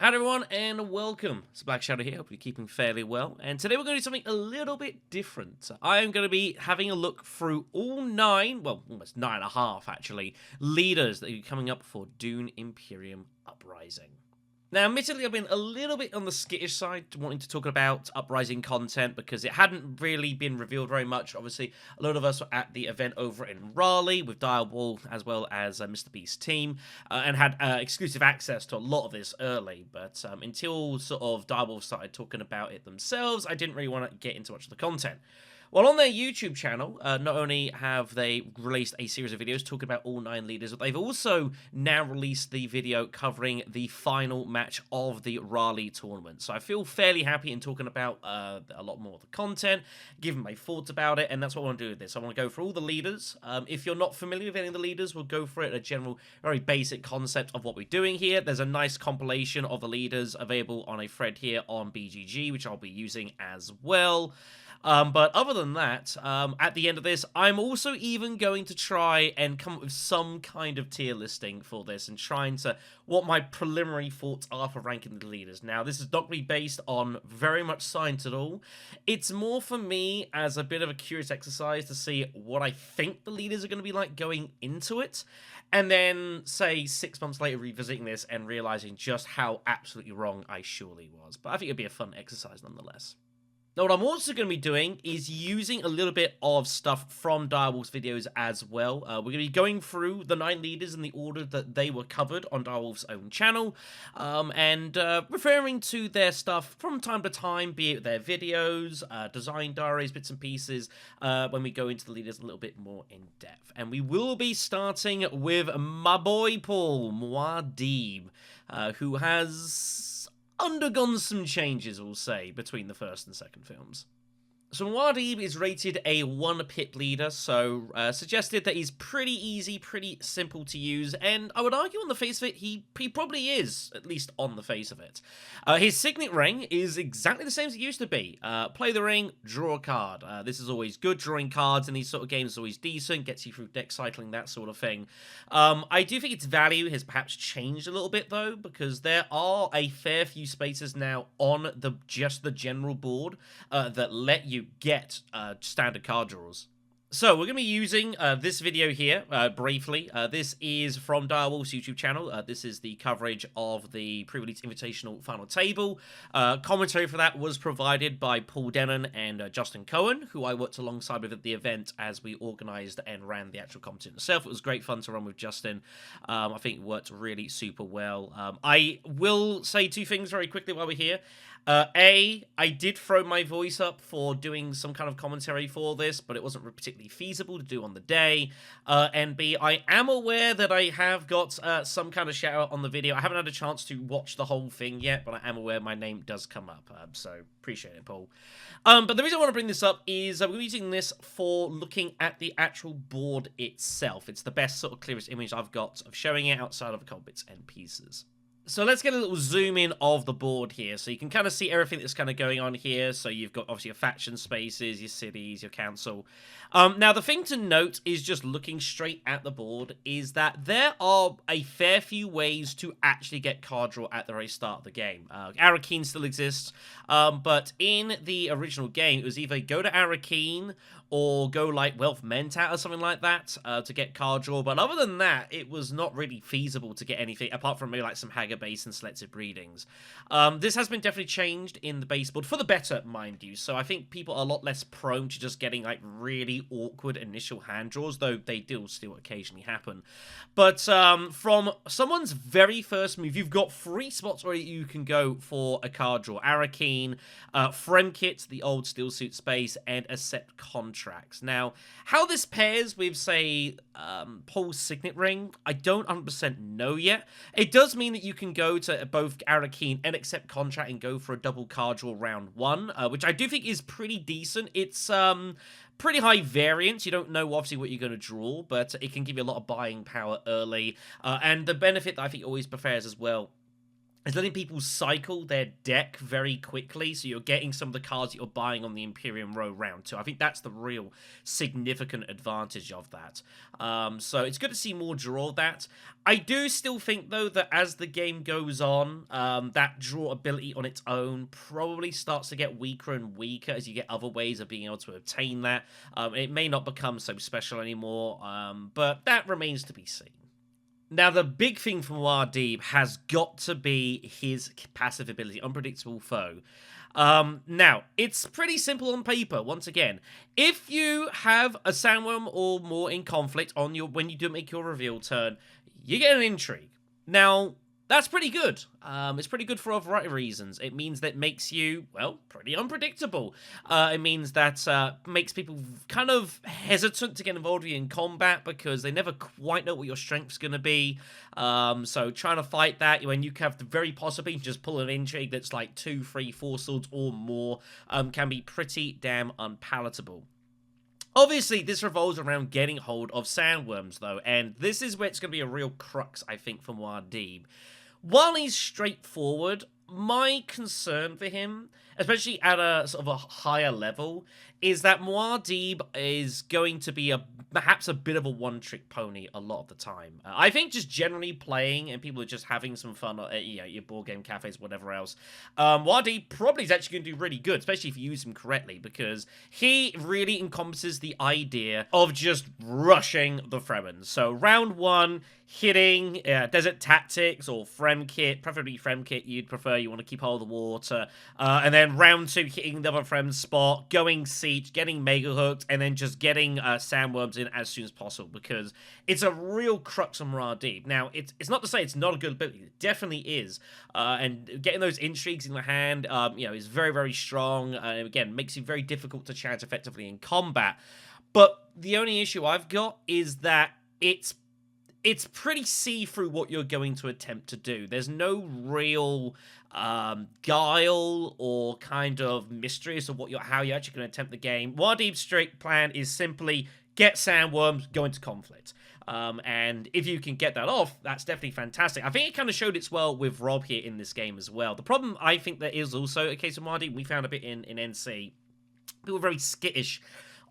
Hello everyone and welcome. It's BlackShadow here, hope you're keeping fairly well. And today we're going to do something a little bit different. I am going to be having a look through all almost 9.5 actually, leaders that are coming up for Dune Imperium Uprising. Now, admittedly, I've been a little bit on the skittish side, wanting to talk about Uprising content because it hadn't really been revealed very much. Obviously, a lot of us were at the event over in Raleigh with Direwolf as well as Mr. Beast's team and had exclusive access to a lot of this early. But until sort of Direwolf started talking about it themselves, I didn't really want to get into much of the content. Well, on their YouTube channel, not only have they released a series of videos talking about all 9 leaders, but they've also now released the video covering the final match of the Raleigh tournament. So I feel fairly happy in talking about a lot more of the content, giving my thoughts about it, and that's what I want to do with this. I want to go through all the leaders. If you're not familiar with any of the leaders, we'll go for it, a general, very basic concept of what we're doing here. There's a nice compilation of the leaders available on a thread here on BGG, which I'll be using as well. But other than that, at the end of this, I'm also even going to try and come up with some kind of tier listing for this and trying to what my preliminary thoughts are for ranking the leaders. Now, this is not going to be based on very much science at all. It's more for me as a bit of a curious exercise to see what I think the leaders are going to be like going into it. And then, say, 6 months later, revisiting this and realizing just how absolutely wrong I surely was. But I think it'd be a fun exercise nonetheless. Now, what I'm also going to be doing is using a little bit of stuff from Direwolf's videos as well. We're going to be going through the 9 leaders in the order that they were covered on Direwolf's own channel, and referring to their stuff from time to time, be it their videos, design diaries, bits and pieces, when we go into the leaders a little bit more in depth. And we will be starting with my boy Paul, Muad'Dib, who has undergone some changes, we'll say, between the first and second films. So Muad'Dib is rated a 1-pip leader, so suggested that he's pretty easy, pretty simple to use, and I would argue on the face of it, he probably is, at least on the face of it. His signet ring is exactly the same as it used to be. Play the ring, draw a card. This is always good. Drawing cards in these sort of games is always decent, gets you through deck cycling, that sort of thing. I do think its value has perhaps changed a little bit, though, because there are a fair few spaces now on just the general board that let you get standard card draws. So we're going to be using this video here briefly. This is from Direwolf's YouTube channel. This is the coverage of the pre-release Invitational final table. Commentary for that was provided by Paul Denon and Justin Cohen, who I worked alongside with at the event as we organised and ran the actual competition itself. It was great fun to run with Justin. I think it worked really super well. I will say 2 things very quickly while we're here. A, I did throw my voice up for doing some kind of commentary for this, but it wasn't particularly feasible to do on the day. And B, I am aware that I have got some kind of shout out on the video. I haven't had a chance to watch the whole thing yet, but I am aware my name does come up. So appreciate it, Paul. But the reason I want to bring this up is we're using this for looking at the actual board itself. It's the best sort of clearest image I've got of showing it outside of a couple bits and pieces. So let's get a little zoom in of the board here. So you can kind of see everything that's kind of going on here. So you've got obviously your faction spaces, your cities, your council. Now the thing to note is just looking straight at the board is that there are a fair few ways to actually get card draw at the very start of the game. Arakeen still exists, but in the original game it was either go to Arakeen or go like Wealth Mentat or something like that to get card draw. But other than that, it was not really feasible to get anything, apart from maybe like some Hager base and selective breedings. This has been definitely changed in the base board, for the better, mind you. So I think people are a lot less prone to just getting like really awkward initial hand draws, though they do still occasionally happen. But from someone's very first move, you've got 3 spots where you can go for a card draw. Arakeen, Fremkit, the old steel suit space, and Accept Contracts. Now, how this pairs with, say, Paul's signet ring, I don't 100% know yet. It does mean that you can go to both Arakeen and Accept Contract and go for a double card draw round 1, which I do think is pretty decent. It's pretty high variance. You don't know obviously what you're going to draw, but it can give you a lot of buying power early. And the benefit that I think always prefers as well is letting people cycle their deck very quickly, so you're getting some of the cards that you're buying on the Imperium row round too. I think that's the real significant advantage of that. So it's good to see more draw of that. I do still think, though, that as the game goes on, that draw ability on its own probably starts to get weaker and weaker as you get other ways of being able to obtain that. It may not become so special anymore, but that remains to be seen. Now, the big thing for Muad'Dib has got to be his passive ability, Unpredictable Foe. Now, it's pretty simple on paper, once again. If you have a Sandworm or more in conflict on your when you do make your reveal turn, you get an Intrigue. Now, that's pretty good. It's pretty good for a variety of reasons. It means that it makes you, well, pretty unpredictable. It means that makes people kind of hesitant to get involved with you in combat because they never quite know what your strength's going to be. So trying to fight that when you have the very possibly just pull an intrigue that's like 2, 3, 4 swords or more can be pretty damn unpalatable. Obviously, this revolves around getting hold of sandworms, though, and this is where it's going to be a real crux, I think, for Muad'Dib. While he's straightforward, my concern for him, especially at a sort of a higher level, is that Muad'Dib is going to be perhaps a bit of a one-trick pony a lot of the time. I think just generally playing and people are just having some fun at your board game cafes, whatever else, Muad'Dib probably is actually going to do really good, especially if you use him correctly, because he really encompasses the idea of just rushing the Fremen. So round one, hitting Desert Tactics or Frem Kit, preferably Frem Kit you'd prefer, you want to keep hold of the water, and then round two, hitting the other Frem's spot, going Siege, getting Mega Hooked, and then just getting Sandworms in as soon as possible, because it's a real crux on Muad'Dib. Now, it's not to say it's not a good ability, it definitely is, and getting those intrigues in the hand, is very, very strong, and again, makes it very difficult to challenge effectively in combat. But the only issue I've got is that it's pretty see-through what you're going to attempt to do. There's no real guile or kind of mystery as to how you're actually going to attempt the game. Muad'Dib's strict plan is simply get sandworms, go into conflict. And if you can get that off, that's definitely fantastic. I think it kind of showed its well with Rob here in this game as well. The problem I think there is also a case of Muad'Dib, we found a bit in NC, people were very skittish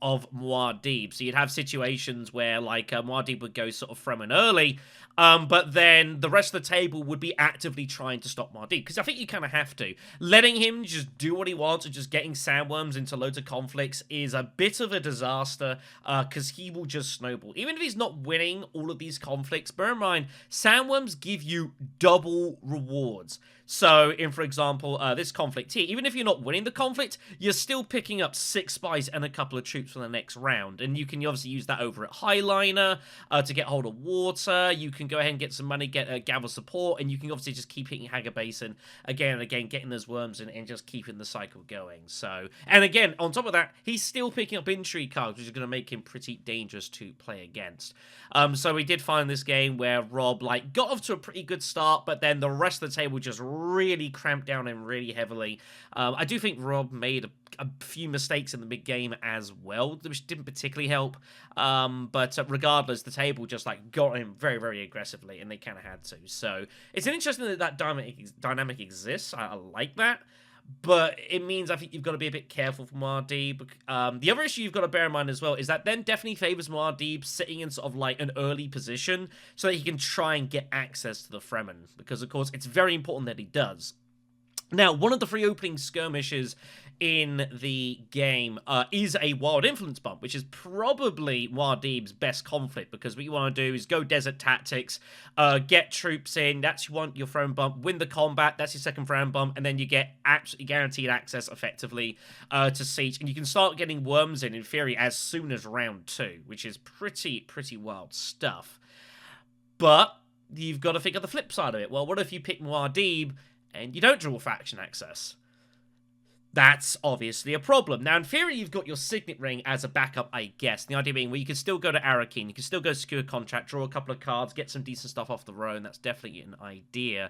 of Muad'Dib. So you'd have situations where, like, Muad'Dib would go sort of Fremen early, but then the rest of the table would be actively trying to stop Muad'Dib, because I think you kind of have to. Letting him just do what he wants and just getting sandworms into loads of conflicts is a bit of a disaster, because he will just snowball. Even if he's not winning all of these conflicts, bear in mind, sandworms give you double rewards. So, for example, this conflict here, even if you're not winning the conflict, you're still picking up 6 spies and a couple of troops for the next round. And you can obviously use that over at Highliner to get hold of water. You can go ahead and get some money, gather support, and you can obviously just keep hitting Hagar Basin again and again, getting those worms in and just keeping the cycle going. So, and again, on top of that, he's still picking up intrigue cards, which is going to make him pretty dangerous to play against. So we did find this game where Rob, got off to a pretty good start, but then the rest of the table just really cramped down him really heavily. I do think Rob made a few mistakes in the mid-game as well, which didn't particularly help. But regardless, the table just got him very, very aggressively, and they kind of had to. So it's interesting that dynamic exists. I like that. But it means I think you've got to be a bit careful for Muad'Dib. The other issue you've got to bear in mind as well is that then definitely favors Muad'Dib sitting in sort of an early position so that he can try and get access to the Fremen. Because, of course, it's very important that he does. Now, one of the free opening skirmishes in the game is a Wild Influence bump, which is probably Muad'Dib's best conflict, because what you want to do is go Desert Tactics, get troops in, that's your throne bump, win the combat, that's your second throne bump, and then you get absolutely guaranteed access, effectively, to Siege, and you can start getting worms in theory, as soon as round 2, which is pretty wild stuff. But you've got to think of the flip side of it. Well, what if you pick Muad'Dib and you don't draw faction access? That's obviously a problem. Now, in theory, you've got your Signet Ring as a backup, I guess. The idea being, well, you can still go to Arakeen, you can still go Secure Contract, draw a couple of cards, get some decent stuff off the row, and that's definitely an idea.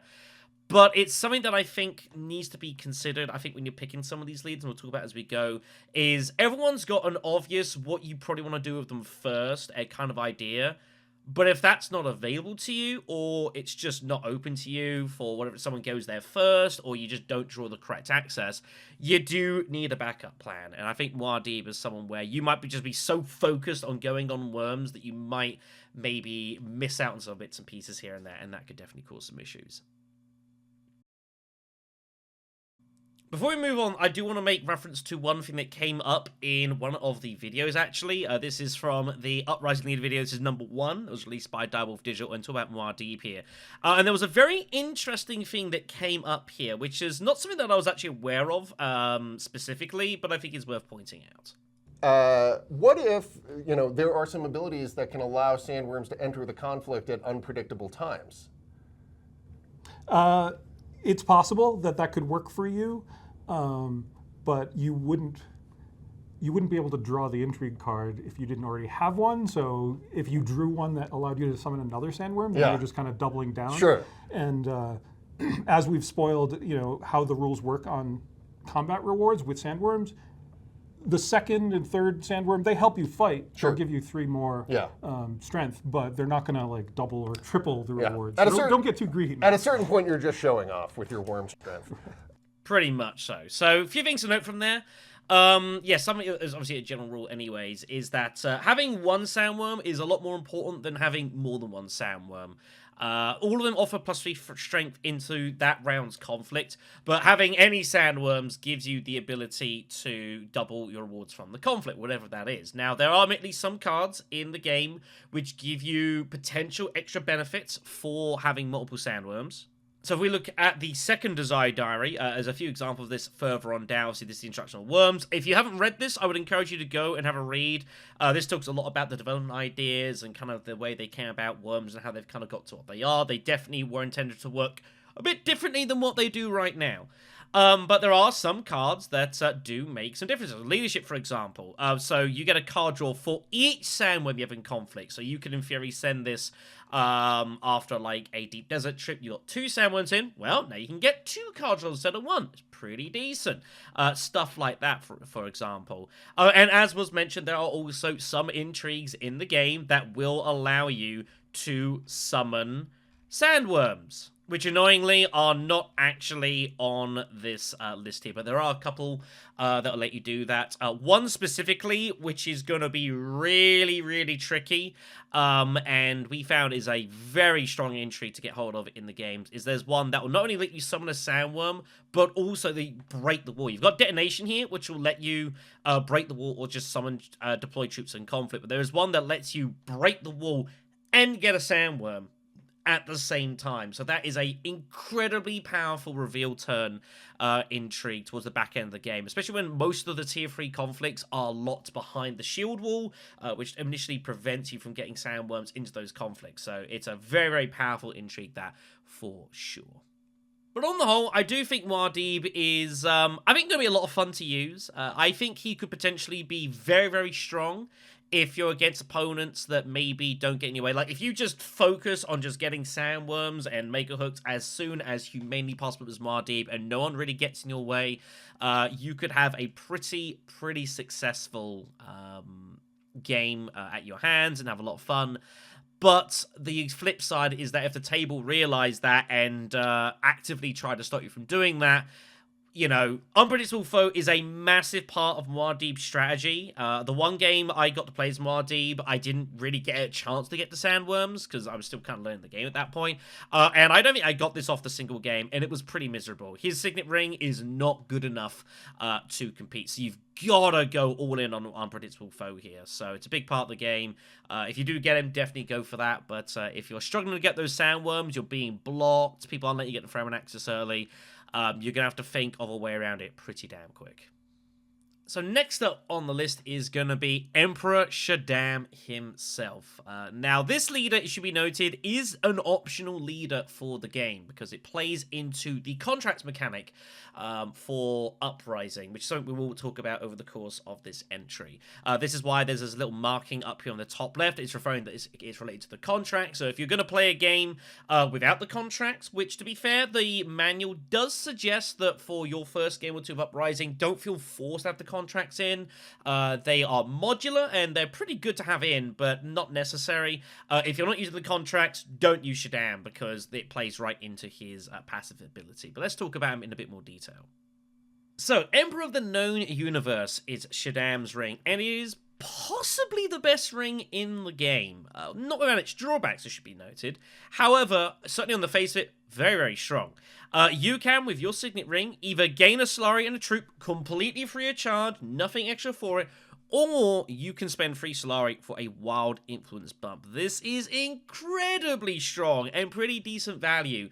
But it's something that I think needs to be considered, I think, when you're picking some of these leads, and we'll talk about as we go, is everyone's got an obvious what you probably want to do with them first, a kind of idea. But if that's not available to you, or it's just not open to you for whatever, someone goes there first, or you just don't draw the correct access, you do need a backup plan. And I think Muad'Dib is someone where you might just be so focused on going on worms that you might maybe miss out on some bits and pieces here and there, and that could definitely cause some issues. Before we move on, I do want to make reference to one thing that came up in one of the videos, actually. This is from the Uprising leader video. This is number 1. It was released by Direwolf Digital, and talk about Muad'Dib here. And there was a very interesting thing that came up here, which is not something that I was actually aware of specifically, but I think is worth pointing out. What if, there are some abilities that can allow sandworms to enter the conflict at unpredictable times? It's possible that could work for you. But you wouldn't be able to draw the intrigue card if you didn't already have one. So if you drew one that allowed you to summon another sandworm, then you're just kind of doubling down. Sure. And as we've spoiled, how the rules work on combat rewards with sandworms, the second and third sandworm, they help you fight. Sure. They'll give you 3 more strength, but they're not going to like double or triple the rewards. So don't get too greedy. At a certain point, you're just showing off with your worm strength. Pretty much so. So a few things to note from there. Something is obviously a general rule anyways, is that having one sandworm is a lot more important than having more than one sandworm. All of them offer +3 strength into that round's conflict, but having any sandworms gives you the ability to double your rewards from the conflict, whatever that is. Now, there are at least some cards in the game which give you potential extra benefits for having multiple sandworms. So if we look at the second Desire Diary, there's a few examples of this further on down. See, this is the instructional worms. If you haven't read this, I would encourage you to go and have a read. This talks a lot about the development ideas and kind of the way they came about worms and how they've kind of got to what they are. They definitely were intended to work a bit differently than what they do right now. But there are some cards that do make some differences. Leadership, for example. So you get a card draw for each sandworm you have in conflict. So you can, in theory, send this after like a deep desert trip. You got 2 sandworms in. Well, now you can get 2 card draws instead of 1. It's pretty decent. Stuff like that, for example. And as was mentioned, there are also some intrigues in the game that will allow you to summon sandworms, which annoyingly are not actually on this list here, but there are a couple that will let you do that. One specifically, which is going to be really, really tricky, and we found is a very strong intrigue to get hold of in the games, is there's one that will not only let you summon a sandworm, but also they break the wall. You've got Detonation here, which will let you break the wall or just summon deploy troops in conflict, but there is one that lets you break the wall and get a sandworm at the same time. So that is a incredibly powerful reveal turn intrigue towards the back end of the game, especially when most of the tier 3 conflicts are locked behind the shield wall, which initially prevents you from getting sandworms into those conflicts. So it's a very, very powerful intrigue, that for sure. But on the whole, I do think Muad'Dib is, I think, going to be a lot of fun to use. I think he could potentially be very, very strong if you're against opponents that maybe don't get in your way. Like, if you just focus on just getting sandworms and mega hooks as soon as humanely possible as Muad'Dib, and no one really gets in your way, you could have a pretty successful game at your hands and have a lot of fun. But the flip side is that if the table realize that and actively try to stop you from doing that, Unpredictable Foe is a massive part of Muad'Dib's strategy. The one game I got to play as Muad'Dib, I didn't really get a chance to get the sandworms because I was still kind of learning the game at that point. And I don't think I got this off the single game, and it was pretty miserable. His Signet Ring is not good enough to compete, so you've gotta go all in on Unpredictable Foe here. So it's a big part of the game. If you do get him, definitely go for that. But if you're struggling to get those sandworms, you're being blocked, people aren't letting you get the Fremen access early, you're going to have to think of a way around it pretty damn quick. So next up on the list is going to be Emperor Shaddam himself. Now, this leader, it should be noted, is an optional leader for the game because it plays into the contracts mechanic for Uprising, which is something we will talk about over the course of this entry. This is why there's this little marking up here on the top left. It's referring that it's related to the contract. So if you're going to play a game without the contracts, which, to be fair, the manual does suggest that for your first game or two of Uprising, don't feel forced to have the contract. contracts in. They are modular, and they're pretty good to have in, but not necessary. If you're not using the contracts, don't use Shaddam, because it plays right into his passive ability. But let's talk about him in a bit more detail. So, Emperor of the Known Universe is Shaddam's ring, and it is possibly the best ring in the game. Not without its drawbacks, it should be noted. However, certainly on the face of it, very, very strong. You can, with your signet ring, either gain a Solari and a troop completely free of charge, nothing extra for it, or you can spend free Solari for a wild influence bump. This is incredibly strong and pretty decent value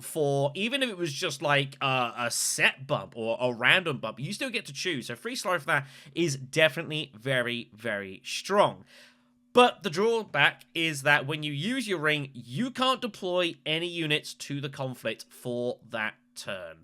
for, even if it was just like a set bump or a random bump, you still get to choose. So free Solari for that is definitely very, very strong. But the drawback is that when you use your ring, you can't deploy any units to the conflict for that turn.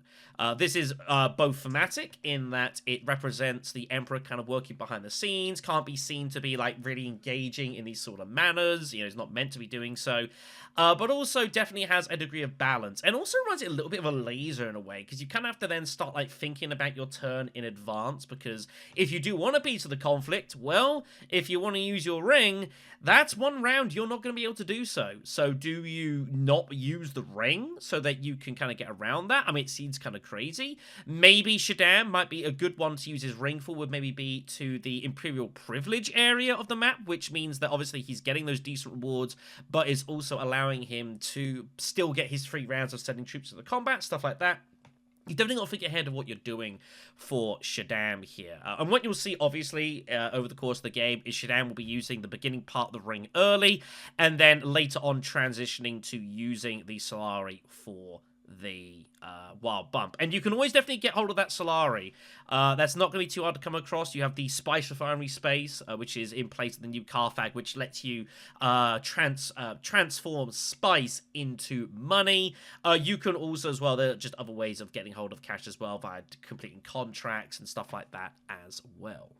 This is both thematic in that it represents the Emperor kind of working behind the scenes, can't be seen to be like really engaging in these sort of manners, you know, it's not meant to be doing so, but also definitely has a degree of balance, and also runs it a little bit of a laser in a way, because you kind of have to then start like thinking about your turn in advance, because if you do want to be to the conflict, well, if you want to use your ring, that's one round you're not going to be able to do so. So do you not use the ring so that you can kind of get around that? I mean, it seems kind of crazy. Maybe Shaddam might be a good one to use his ring for, would maybe be to the Imperial Privilege area of the map, which means that obviously he's getting those decent rewards, but is also allowing him to still get his 3 rounds of sending troops to the combat, stuff like that. You definitely got to think ahead of what you're doing for Shaddam here. And what you'll see, obviously, over the course of the game is Shaddam will be using the beginning part of the ring early, and then later on transitioning to using the Solari for the wild bump. And you can always definitely get hold of that Solari. That's not going to be too hard to come across. You have the Spice Refinery space, which is in place of the new Carthag, which lets you transform spice into money. You can also, as well, there are just other ways of getting hold of cash as well, via completing contracts and stuff like that as well.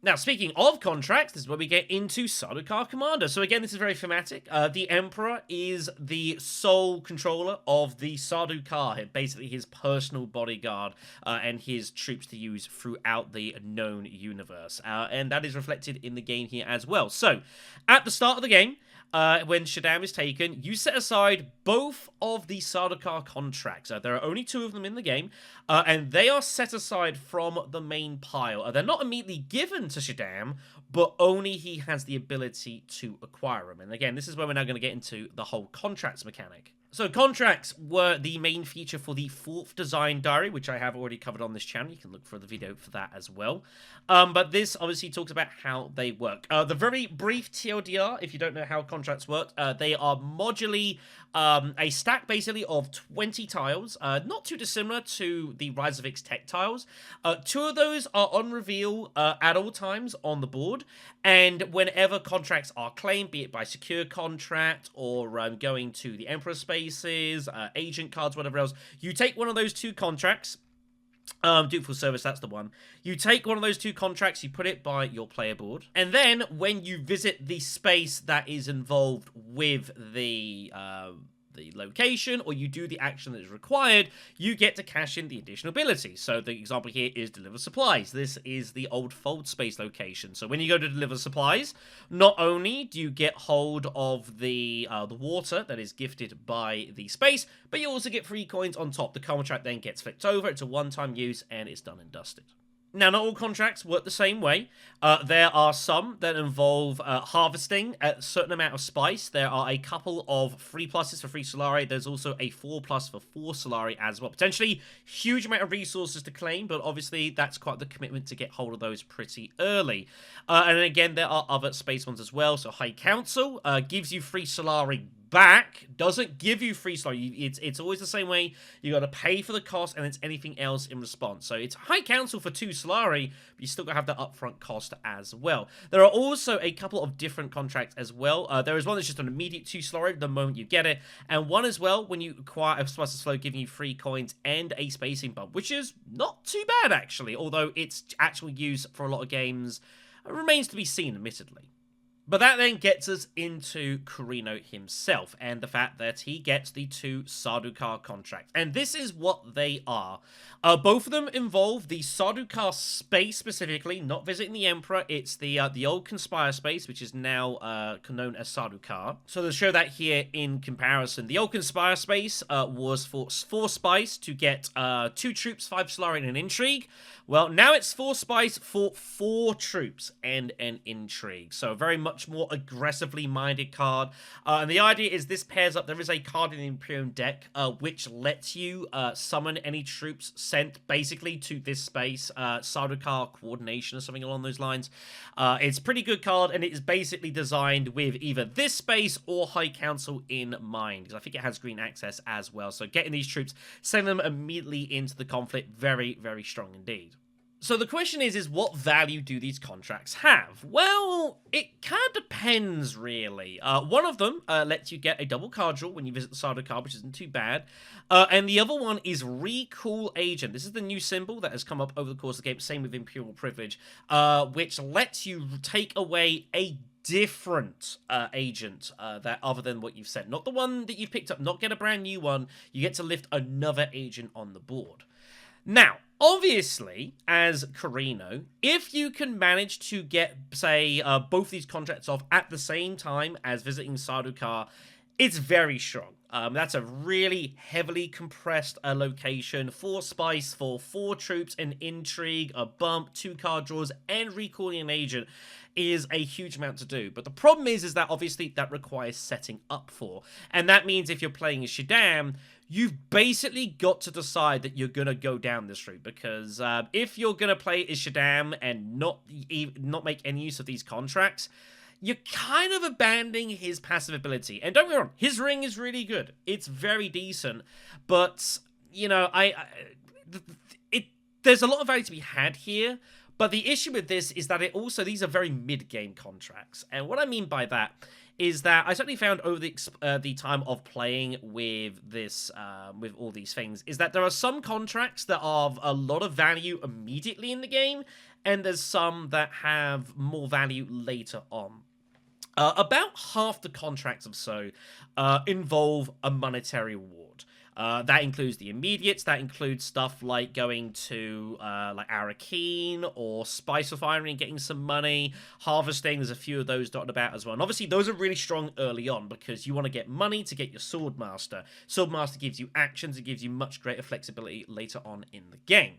Now, speaking of contracts, this is where we get into Sardaukar Commander. So again, this is very thematic. The Emperor is the sole controller of the Sardaukar, basically his personal bodyguard and his troops to use throughout the known universe. And that is reflected in the game here as well. So, at the start of the game, when Shaddam is taken, you set aside both of the Sardaukar contracts. There are only 2 of them in the game, and they are set aside from the main pile. They're not immediately given to Shaddam, but only he has the ability to acquire them. And again, this is where we're now going to get into the whole contracts mechanic. So contracts were the main feature for the 4th design diary, which I have already covered on this channel. You can look for the video for that as well. But this obviously talks about how they work. The very brief TLDR, if you don't know how contracts work, they are modularly a stack basically of 20 tiles, not too dissimilar to the Rise of X tech tiles. 2 of those are on reveal at all times on the board, and whenever contracts are claimed, be it by secure contract or going to the Emperor spaces, agent cards, whatever else, you take one of those 2 contracts. Dutiful Service, that's the one. You take one of those 2 contracts, you put it by your player board, and then when you visit the space that is involved with the location, or you do the action that is required, you get to cash in the additional ability. So the example here is Deliver Supplies. This is the old Fold Space location. So when you go to deliver supplies, not only do you get hold of the water that is gifted by the space, but you also get free coins on top. The contract then gets flipped over. It's a one-time use, and it's done and dusted. Now, not all contracts work the same way. There are some that involve harvesting a certain amount of spice. There are a couple of 3 pluses for free Solari. There's also a 4 plus for 4 Solari as well. Potentially huge amount of resources to claim, but obviously that's quite the commitment to get hold of those pretty early. And again, there are other space ones as well. So High Council gives you free Solari back, doesn't give you free Solari. It's always the same way. You got to pay for the cost, and it's anything else in response. So it's High Council for 2 Solari, but you still got to have that upfront cost as well. There are also a couple of different contracts as well. There is one that's just an immediate 2 Solari the moment you get it, and one as well when you acquire a Spice of Slow, giving you free coins and a spacing bump, which is not too bad actually, although its actual use for a lot of games remains to be seen, admittedly. But that then gets us into Carino himself and the fact that he gets the 2 Sardaukar contracts. And this is what they are. Both of them involve the Sardaukar space specifically, not visiting the Emperor. It's the old Conspire space, which is now known as Sardaukar. So to show that here in comparison, the old Conspire space was for 4 spice to get 2 troops, 5 Solari, and an intrigue. Well, now it's 4 spice for 4 troops and an intrigue. So very much more aggressively minded card. And the idea is this pairs up. There is a card in the Imperium deck which lets you summon any troops sent basically to this space. Sardaukar Coordination or something along those lines. It's a pretty good card, and it is basically designed with either this space or High Council in mind, because I think it has green access as well. So getting these troops, send them immediately into the conflict, very, very strong indeed. So the question is what value do these contracts have? Well, it kind of depends, really. One of them lets you get a double card draw when you visit the Sardaukar, which isn't too bad. And the other one is Recall Agent. This is the new symbol that has come up over the course of the game, same with Imperial Privilege, which lets you take away a different agent that other than what you've sent. Not the one that you've picked up, not get a brand new one. You get to lift another agent on the board. Now, obviously, as Carino, if you can manage to get, say, both these contracts off at the same time as visiting Sardaukar, it's very strong. That's a really heavily compressed location. 4 spice for 4 troops, an intrigue, a bump, 2 card draws, and recalling an agent is a huge amount to do. But the problem is that obviously that requires setting up for. And that means if you're playing as Shaddam, you've basically got to decide that you're going to go down this route, because if you're going to play as Shaddam and not make any use of these contracts, you're kind of abandoning his passive ability. And don't get me wrong, his ring is really good. It's very decent, but, you know, there's a lot of value to be had here. But the issue with this is that these are very mid-game contracts. And what I mean by that is that I certainly found over the time of playing with this, with all these things, is that there are some contracts that are of a lot of value immediately in the game, and there's some that have more value later on. About half the contracts or so involve a monetary reward. That includes the immediates. That includes stuff like going to like Arakeen or Spice Refinery and getting some money. Harvesting, there's a few of those dotted about as well. And obviously those are really strong early on because you want to get money to get your Swordmaster. Swordmaster gives you actions. It gives you much greater flexibility later on in the game.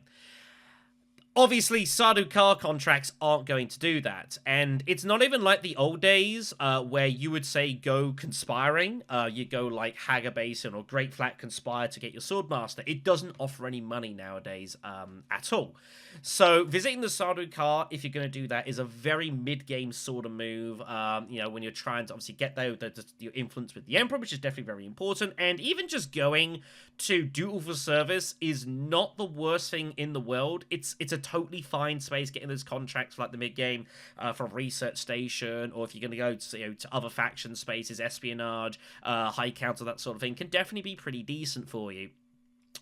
Obviously, Sardaukar contracts aren't going to do that, and it's not even like the old days where you would say go conspiring. You go like Hagar Basin or Great Flat Conspire to get your Swordmaster. It doesn't offer any money nowadays at all. So visiting the Sardaukar, if you're going to do that, is a very mid-game sort of move. You know, when you're trying to obviously get your influence with the Emperor, which is definitely very important, and even just going to duel for service is not the worst thing in the world. It's a totally fine space getting those contracts for like the mid-game from Research Station, or if you're going to go to other faction spaces, Espionage, High Council, that sort of thing, can definitely be pretty decent for you.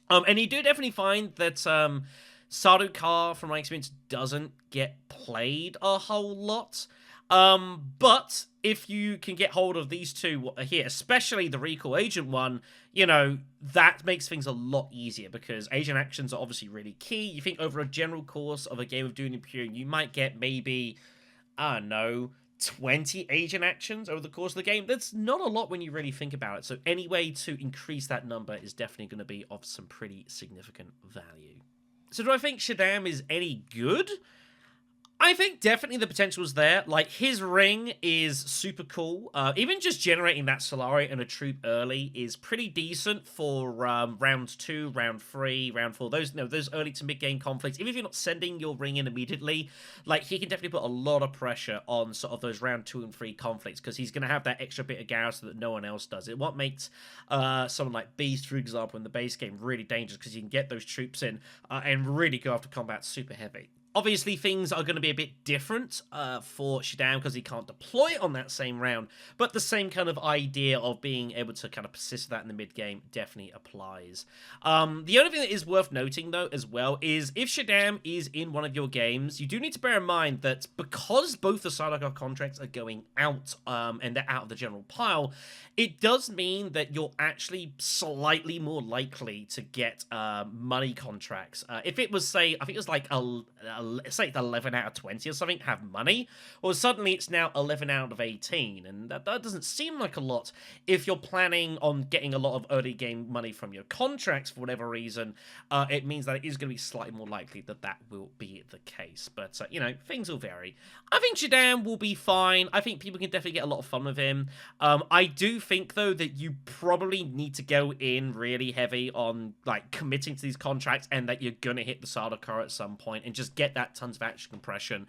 And you do definitely find that Sardaukar, from my experience, doesn't get played a whole lot. But if you can get hold of these two here, especially the Recall Agent one, you know, that makes things a lot easier because agent actions are obviously really key. You think over a general course of a game of Dune Imperium, you might get maybe, I don't know, 20 agent actions over the course of the game. That's not a lot when you really think about it. So any way to increase that number is definitely going to be of some pretty significant value. So do I think Shaddam is any good? I think definitely the potential is there. Like, his ring is super cool. Even just generating that Solari and a troop early is pretty decent for round 2, round 3, round 4. Those early to mid-game conflicts. Even if you're not sending your ring in immediately, like, he can definitely put a lot of pressure on sort of those round 2 and 3 conflicts because he's going to have that extra bit of garrison that no one else does. It what makes someone like Beast, for example, in the base game really dangerous because you can get those troops in and really go after combat super heavy. Obviously, things are going to be a bit different for Shaddam because he can't deploy it on that same round, but the same kind of idea of being able to kind of persist that in the mid-game definitely applies. The only thing that is worth noting, though, as well, is if Shaddam is in one of your games, you do need to bear in mind that because both the Sardaukar contracts are going out and they're out of the general pile, it does mean that you're actually slightly more likely to get money contracts. If it was, say, I think it was like say 11 out of 20 or something have money, or suddenly it's now 11 out of 18, and that doesn't seem like a lot if you're planning on getting a lot of early game money from your contracts for whatever reason. It means that it is going to be slightly more likely that that will be the case, but you know, things will vary. I think Shaddam will be fine. I think people can definitely get a lot of fun with him. I do think, though, that you probably need to go in really heavy on like committing to these contracts, and that you're gonna hit the Sardaukar at some point and just get that tons of action compression.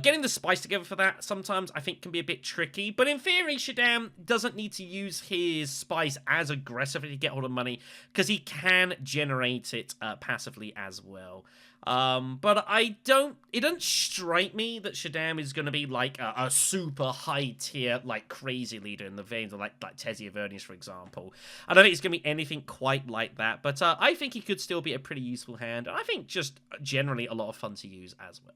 Getting the spice together for that sometimes I think can be a bit tricky, but in theory Shaddam doesn't need to use his spice as aggressively to get hold of money because he can generate it passively as well. But it doesn't strike me that Shaddam is going to be like a super high tier, like crazy leader in the veins of like Tessia Vernius, for example. I don't think it's going to be anything quite like that, but I think he could still be a pretty useful hand, and I think just generally a lot of fun to use as well.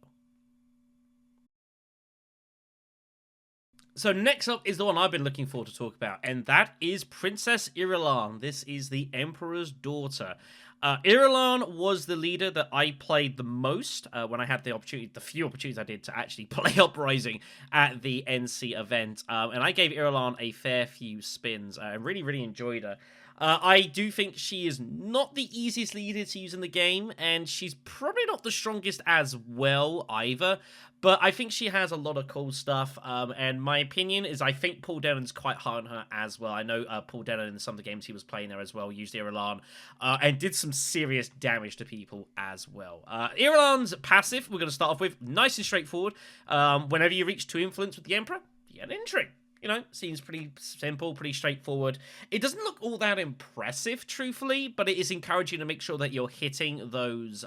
So next up is the one I've been looking forward to talk about, and that is Princess Irulan. This is the Emperor's daughter. Irulan was the leader that I played the most when I had the few opportunities I did to actually play Uprising at the NC event, and I gave Irulan a fair few spins. I really, really enjoyed her. I do think she is not the easiest leader to use in the game, and she's probably not the strongest as well either, but I think she has a lot of cool stuff, and my opinion is I think Paul Dennon's quite hard on her as well. I know Paul Dennon in some of the games he was playing there as well used Irulan, and did some serious damage to people as well. Irulan's passive, we're going to start off with, nice and straightforward. Whenever you reach 2 influence with the Emperor, you get an intrigue. You know, seems pretty simple, pretty straightforward. It doesn't look all that impressive, truthfully, but it is encouraging to make sure that you're hitting those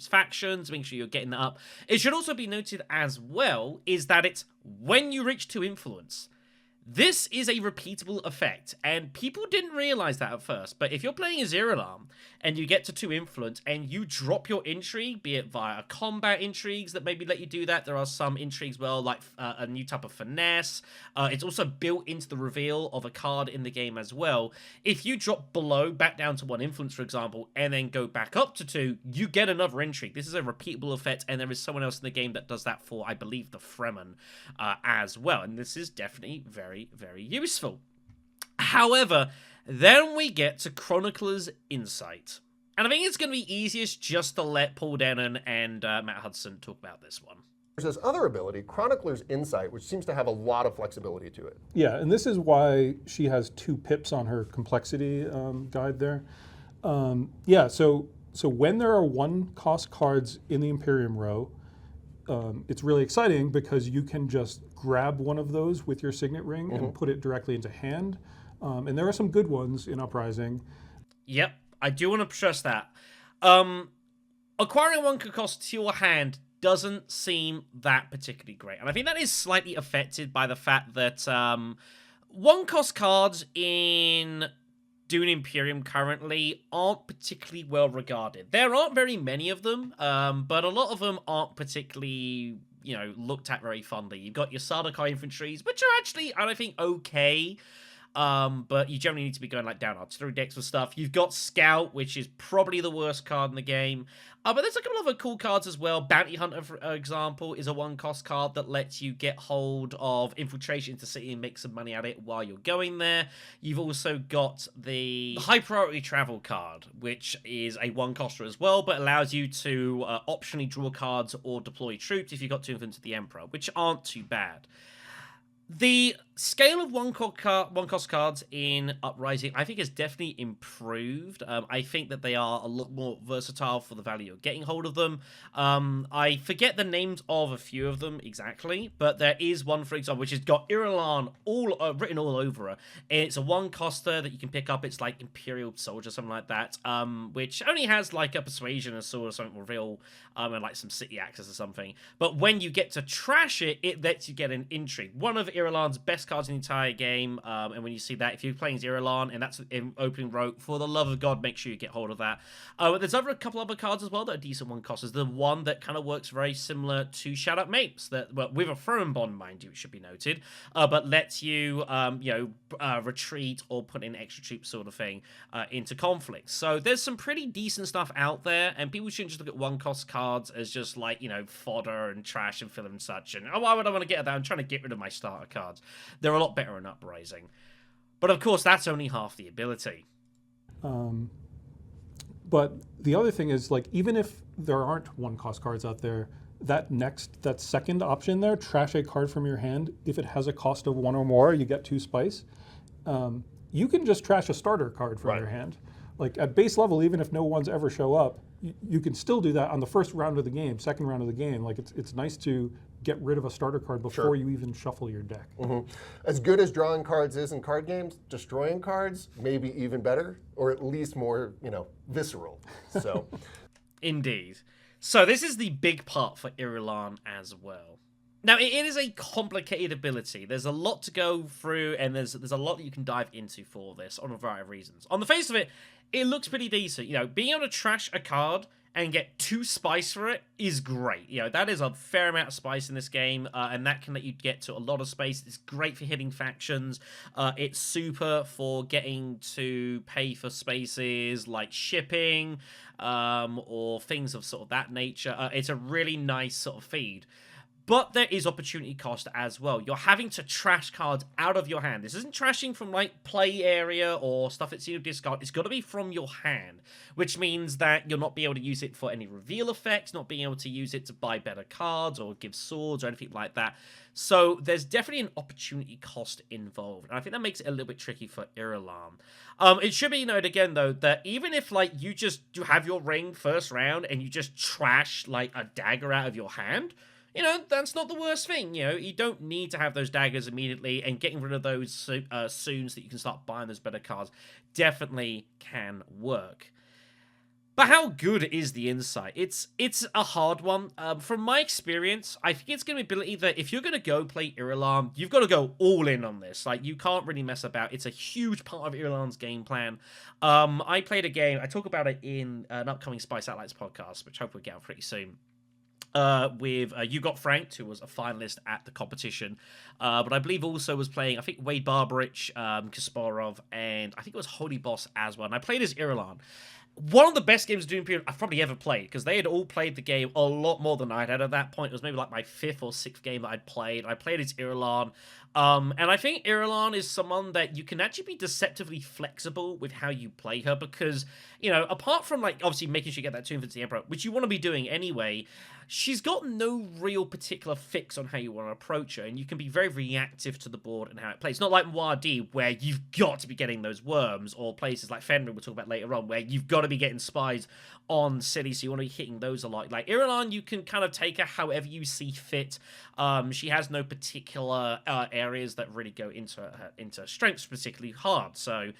factions, make sure you're getting that up. It should also be noted as well is that it's when you reach 2 influence. This is a repeatable effect, and people didn't realize that at first, but if you're playing as Irulan and you get to 2 influence and you drop your intrigue, be it via combat intrigues that maybe let you do that, there are some intrigues, well, like a new type of finesse. It's also built into the reveal of a card in the game as well. If you drop below, back down to 1 influence, for example, and then go back up to 2, you get another intrigue. This is a repeatable effect, and there is someone else in the game that does that for, I believe, the Fremen as well, and this is definitely very, very useful. However, then we get to Chronicler's Insight. And I think it's going to be easiest just to let Paul Denon and Matt Hudson talk about this one. There's this other ability, Chronicler's Insight, which seems to have a lot of flexibility to it. Yeah, and this is why she has 2 pips on her complexity guide there. Yeah, so when there are 1-cost cards in the Imperium row, it's really exciting because you can just grab one of those with your signet ring and put it directly into hand. And there are some good ones in Uprising. Yep, I do want to stress that. Acquiring 1 cost to your hand doesn't seem that particularly great. And I think that is slightly affected by the fact that 1-cost cards in Dune Imperium currently aren't particularly well regarded. There aren't very many of them, but a lot of them aren't particularly, you know, looked at very fondly. You've got your Sardaukar infantries, which are actually, I think, okay. But you generally need to be going like down artillery decks for stuff. You've got Scout, which is probably the worst card in the game. But there's a couple of other cool cards as well. Bounty Hunter, for example, is a 1-cost card that lets you get hold of infiltration into city and make some money at it while you're going there. You've also got the High Priority Travel card, which is a 1-coster as well, but allows you to optionally draw cards or deploy troops if you've got 2 influence of the Emperor, which aren't too bad. The scale of one cost cards in Uprising, I think, has definitely improved. I think that they are a lot more versatile for the value of getting hold of them. I forget the names of a few of them exactly, but there is one, for example, which has got Irulan all written all over her. It's a one coster that you can pick up. It's like Imperial Soldier, something like that, which only has like a Persuasion, a sword, or something reveal, and like some city access or something. But when you get to trash it, it lets you get an intrigue. One of Irulan's best cards in the entire game, and when you see that, if you're playing Irulan and that's in opening row, for the love of God, make sure you get hold of that. There's a couple other cards as well that are decent one costers. The one that kind of works very similar to Shaddam Mapes, that, well, with a throwing bond, mind you, it should be noted, but lets you, retreat or put in extra troops sort of thing into conflict. So there's some pretty decent stuff out there, and people shouldn't just look at one cost cards as just like, fodder and trash and filler and such, and why would I want to get that? I'm trying to get rid of my starter cards. They're a lot better in Uprising. But of course, that's only half the ability. But the other thing is, like, even if there aren't one cost cards out there, that second option there, trash a card from your hand, if it has a cost of 1 or more, you get 2 spice. You can just trash a starter card from your hand. Like, at base level, even if no ones ever show up, you can still do that on the first round of the game, second round of the game. Like, it's nice to get rid of a starter card before you even shuffle your deck. As good as drawing cards is in card games, destroying cards maybe even better, or at least more, visceral. So, indeed. So this is the big part for Irulan as well. Now, it is a complicated ability. There's a lot to go through, and there's a lot that you can dive into for this on a variety of reasons. On the face of it, it looks pretty decent. Being able to trash a card and get 2 spice for it is great. That is a fair amount of spice in this game, and that can let you get to a lot of space. It's great for hitting factions. It's super for getting to pay for spaces like shipping, or things of sort of that nature. It's a really nice sort of feed. But there is opportunity cost as well. You're having to trash cards out of your hand. This isn't trashing from like play area or stuff that's in your discard. It's got to be from your hand, which means that you'll not be able to use it for any reveal effects, not being able to use it to buy better cards or give swords or anything like that. So there's definitely an opportunity cost involved, and I think that makes it a little bit tricky for Irulan. It should be noted again, though, that even if like you have your ring first round and you just trash like a dagger out of your hand, that's not the worst thing. You don't need to have those daggers immediately, and getting rid of those soon so that you can start buying those better cards definitely can work. But how good is the insight? It's a hard one. From my experience, I think it's going to be ability that if you're going to go play Irulan, you've got to go all in on this. Like, you can't really mess about. It's a huge part of Irulan's game plan. I played a game. I talk about it in an upcoming Spy Satellites podcast, which I hope we'll get out pretty soon. With You Got Franked, who was a finalist at the competition, but I believe also was playing, I think, Wade Barbarich, Kasparov, and I think it was Holy Boss as well, and I played as Irulan. One of the best games of Dune Imperium I've probably ever played, because they had all played the game a lot more than I'd had at that point. It was maybe like my 5th or 6th game that I'd played. I played as Irulan, and I think Irulan is someone that you can actually be deceptively flexible with how you play her, because, apart from, like, obviously making sure you get that Tune for the Emperor, which you want to be doing anyway, she's got no real particular fix on how you want to approach her, and you can be very reactive to the board and how it plays. It's not like Muad'Dib, where you've got to be getting those worms, or places like Fenrir we'll talk about later on, where you've got to be getting spies on cities, so you want to be hitting those a lot. Like Irulan, you can kind of take her however you see fit. She has no particular areas that really go into strengths particularly hard, so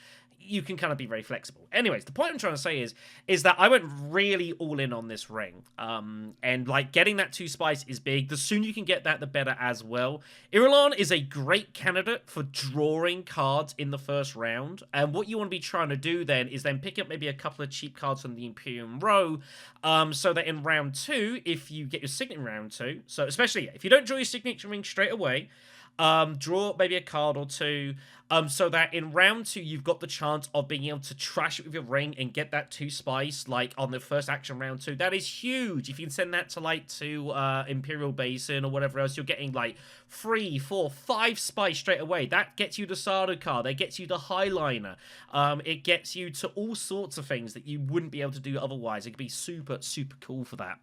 you can kind of be very flexible. Anyways, the point I'm trying to say is that I went really all in on this ring. And like getting that 2 spice is big. The sooner you can get that, the better as well. Irulan is a great candidate for drawing cards in the first round. And what you want to be trying to do then is then pick up maybe a couple of cheap cards from the Imperium row, so that in round 2, if you get your signature in round 2, so especially if you don't draw your signature ring straight away, draw maybe a card or 2, so that in round 2 you've got the chance of being able to trash it with your ring and get that 2 spice like on the first action round 2. That is huge. If you can send that to Imperial Basin or whatever else, you're getting like 3, 4, 5 spice straight away. That gets you the Sardo card. That gets you the Highliner. It gets you to all sorts of things that you wouldn't be able to do otherwise. It could be super, super cool for that.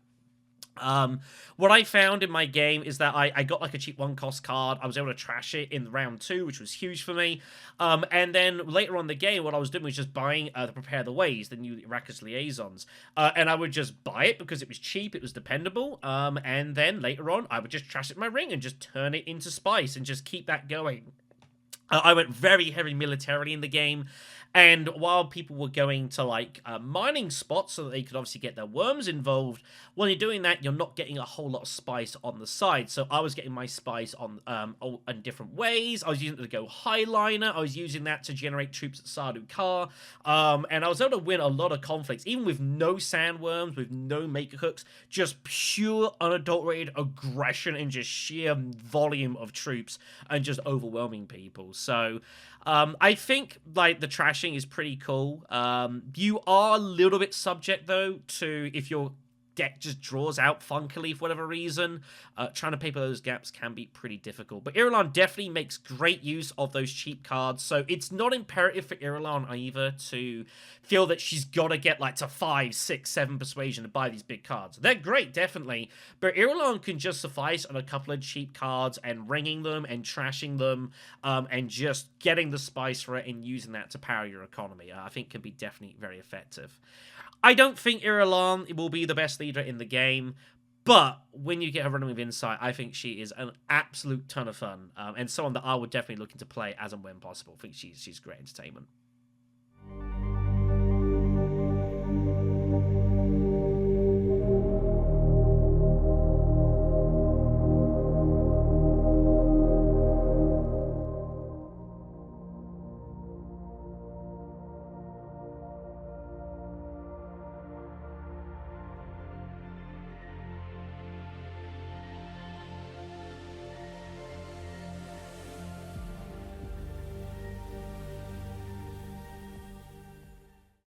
What I found in my game is that I got like a cheap one-cost card. I was able to trash it in round 2, which was huge for me. And then later on in the game, what I was doing was just buying the Prepare the Ways, the new Arrakis liaisons. And I would just buy it because it was cheap, it was dependable. And then later on, I would just trash it in my ring and just turn it into spice and just keep that going. I went very heavy militarily in the game, and while people were going to like mining spots so that they could obviously get their worms involved, when you're doing that, you're not getting a whole lot of spice on the side. So I was getting my spice on in different ways. I was using it to go highliner. I was using that to generate troops at Sardaukar, and I was able to win a lot of conflicts, even with no sandworms, with no maker hooks, just pure unadulterated aggression and just sheer volume of troops and just overwhelming people. So I think like the trashing is pretty cool. You are a little bit subject though to if your deck just draws out funkily for whatever reason. Trying to paper those gaps can be pretty difficult. But Irulan definitely makes great use of those cheap cards, so it's not imperative for Irulan either to feel that she's got to get like to 5, 6, 7 persuasion to buy these big cards. They're great, definitely, but Irulan can just suffice on a couple of cheap cards and ringing them and trashing them and just getting the spice for it and using that to power your economy. I think can be definitely very effective. I don't think Irulan will be the best leader in the game, but when you get her running with Insight, I think she is an absolute ton of fun, and someone that I would definitely look into play as and when possible. I think she's great entertainment.